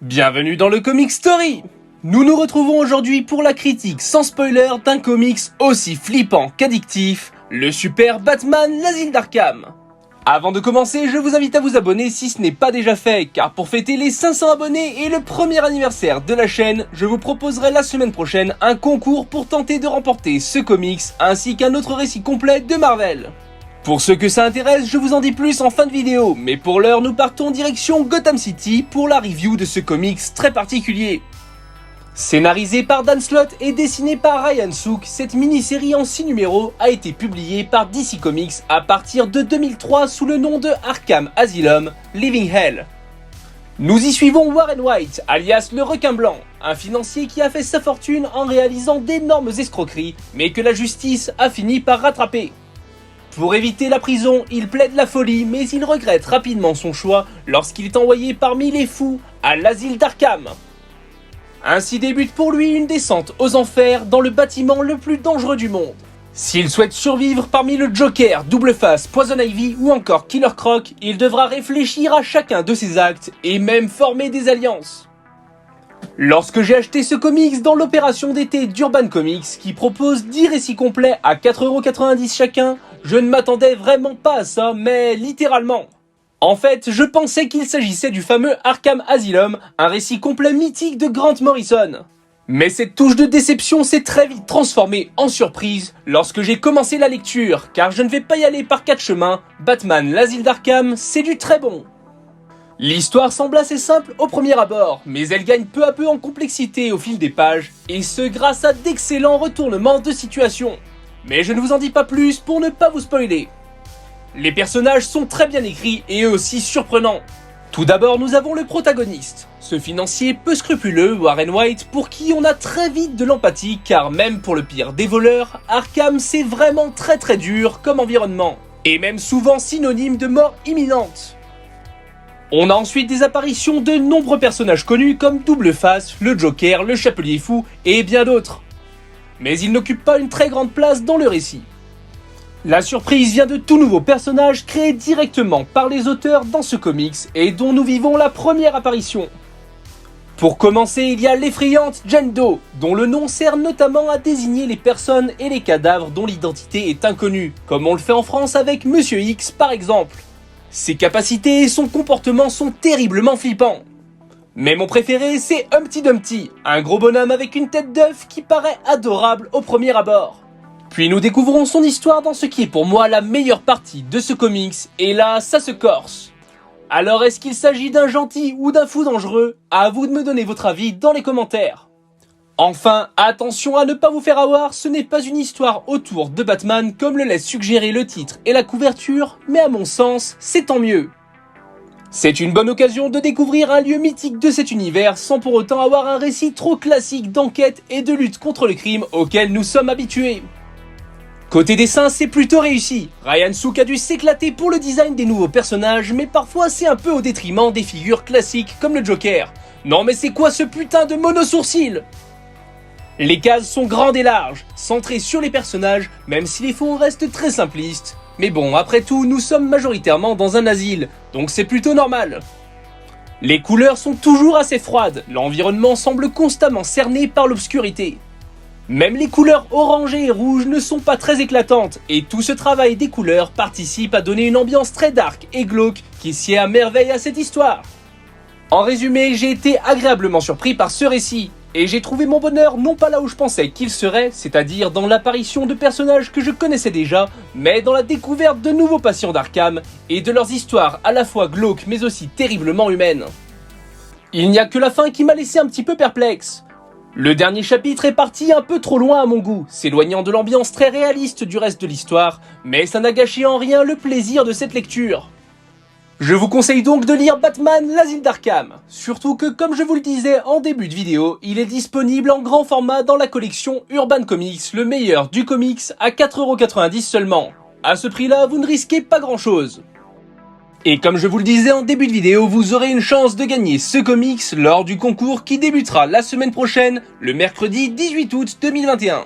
Bienvenue dans le Comic Story. Nous nous retrouvons aujourd'hui pour la critique sans spoiler d'un comics aussi flippant qu'addictif, le super Batman l'Asile d'Arkham. Avant de commencer, je vous invite à vous abonner si ce n'est pas déjà fait, car pour fêter les 500 abonnés et le premier anniversaire de la chaîne, je vous proposerai la semaine prochaine un concours pour tenter de remporter ce comics ainsi qu'un autre récit complet de Marvel. Pour ceux que ça intéresse, je vous en dis plus en fin de vidéo, mais pour l'heure nous partons direction Gotham City pour la review de ce comics très particulier. Scénarisé par Dan Slott et dessiné par Ryan Sook, cette mini-série en 6 numéros a été publiée par DC Comics à partir de 2003 sous le nom de Arkham Asylum Living Hell. Nous y suivons Warren White, alias le requin blanc, un financier qui a fait sa fortune en réalisant d'énormes escroqueries, mais que la justice a fini par rattraper. Pour éviter la prison, il plaide la folie, mais il regrette rapidement son choix lorsqu'il est envoyé parmi les fous à l'asile d'Arkham. Ainsi débute pour lui une descente aux enfers dans le bâtiment le plus dangereux du monde. S'il souhaite survivre parmi le Joker, Double Face, Poison Ivy ou encore Killer Croc, il devra réfléchir à chacun de ses actes et même former des alliances. Lorsque j'ai acheté ce comics dans l'opération d'été d'Urban Comics qui propose 10 récits complets à 4,90€ chacun, je ne m'attendais vraiment pas à ça, mais littéralement. En fait, je pensais qu'il s'agissait du fameux Arkham Asylum, un récit complet mythique de Grant Morrison. Mais cette touche de déception s'est très vite transformée en surprise lorsque j'ai commencé la lecture, car je ne vais pas y aller par 4 chemins, Batman l'Asile d'Arkham, c'est du très bon. L'histoire semble assez simple au premier abord, mais elle gagne peu à peu en complexité au fil des pages, et ce grâce à d'excellents retournements de situation. Mais je ne vous en dis pas plus pour ne pas vous spoiler. Les personnages sont très bien écrits et eux aussi surprenants. Tout d'abord, nous avons le protagoniste, ce financier peu scrupuleux, Warren White, pour qui on a très vite de l'empathie, car même pour le pire des voleurs, Arkham c'est vraiment très dur comme environnement, et même souvent synonyme de mort imminente. On a ensuite des apparitions de nombreux personnages connus comme Double Face, le Joker, le Chapelier Fou et bien d'autres. Mais ils n'occupent pas une très grande place dans le récit. La surprise vient de tout nouveaux personnages créés directement par les auteurs dans ce comics et dont nous vivons la première apparition. Pour commencer, il y a l'effrayante Jane Doe, dont le nom sert notamment à désigner les personnes et les cadavres dont l'identité est inconnue, comme on le fait en France avec Monsieur X par exemple. Ses capacités et son comportement sont terriblement flippants. Mais mon préféré, c'est Humpty Dumpty, un gros bonhomme avec une tête d'œuf qui paraît adorable au premier abord. Puis nous découvrons son histoire dans ce qui est pour moi la meilleure partie de ce comics, et là, ça se corse. Alors est-ce qu'il s'agit d'un gentil ou d'un fou dangereux? À vous de me donner votre avis dans les commentaires. Enfin, attention à ne pas vous faire avoir, ce n'est pas une histoire autour de Batman comme le laisse suggérer le titre et la couverture, mais à mon sens, c'est tant mieux. C'est une bonne occasion de découvrir un lieu mythique de cet univers sans pour autant avoir un récit trop classique d'enquête et de lutte contre le crime auquel nous sommes habitués. Côté dessin, c'est plutôt réussi. Ryan Sook a dû s'éclater pour le design des nouveaux personnages, mais parfois c'est un peu au détriment des figures classiques comme le Joker. Non mais c'est quoi ce putain de mono-sourcil ? Les cases sont grandes et larges, centrées sur les personnages, même si les fonds restent très simplistes. Mais bon, après tout, nous sommes majoritairement dans un asile, donc c'est plutôt normal. Les couleurs sont toujours assez froides, l'environnement semble constamment cerné par l'obscurité. Même les couleurs orangées et rouges ne sont pas très éclatantes, et tout ce travail des couleurs participe à donner une ambiance très dark et glauque qui sied à merveille à cette histoire. En résumé, j'ai été agréablement surpris par ce récit. Et j'ai trouvé mon bonheur non pas là où je pensais qu'il serait, c'est-à-dire dans l'apparition de personnages que je connaissais déjà, mais dans la découverte de nouveaux patients d'Arkham et de leurs histoires à la fois glauques mais aussi terriblement humaines. Il n'y a que la fin qui m'a laissé un petit peu perplexe. Le dernier chapitre est parti un peu trop loin à mon goût, s'éloignant de l'ambiance très réaliste du reste de l'histoire, mais ça n'a gâché en rien le plaisir de cette lecture. Je vous conseille donc de lire Batman l'Asile d'Arkham, surtout que comme je vous le disais en début de vidéo, il est disponible en grand format dans la collection Urban Comics, le meilleur du comics à 4,90€ seulement. À ce prix-là, vous ne risquez pas grand-chose. Et comme je vous le disais en début de vidéo, vous aurez une chance de gagner ce comics lors du concours qui débutera la semaine prochaine, le mercredi 18 août 2021.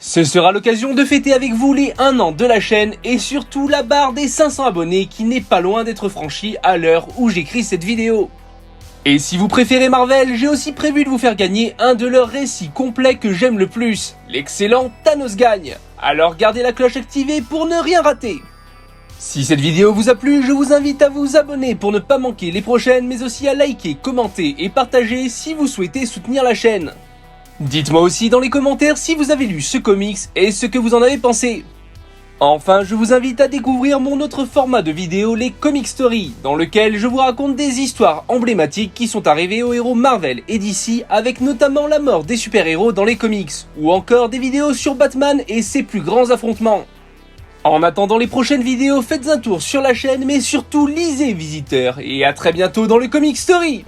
Ce sera l'occasion de fêter avec vous les 1 an de la chaîne et surtout la barre des 500 abonnés qui n'est pas loin d'être franchie à l'heure où j'écris cette vidéo. Et si vous préférez Marvel, j'ai aussi prévu de vous faire gagner un de leurs récits complets que j'aime le plus, l'excellent Thanos Gagne. Alors gardez la cloche activée pour ne rien rater. Si cette vidéo vous a plu, je vous invite à vous abonner pour ne pas manquer les prochaines, mais aussi à liker, commenter et partager si vous souhaitez soutenir la chaîne. Dites-moi aussi dans les commentaires si vous avez lu ce comics et ce que vous en avez pensé. Enfin, je vous invite à découvrir mon autre format de vidéo, les Comic Stories, dans lequel je vous raconte des histoires emblématiques qui sont arrivées aux héros Marvel et DC, avec notamment la mort des super-héros dans les comics, ou encore des vidéos sur Batman et ses plus grands affrontements. En attendant les prochaines vidéos, faites un tour sur la chaîne, mais surtout lisez Visiteurs, et à très bientôt dans le Comic Story.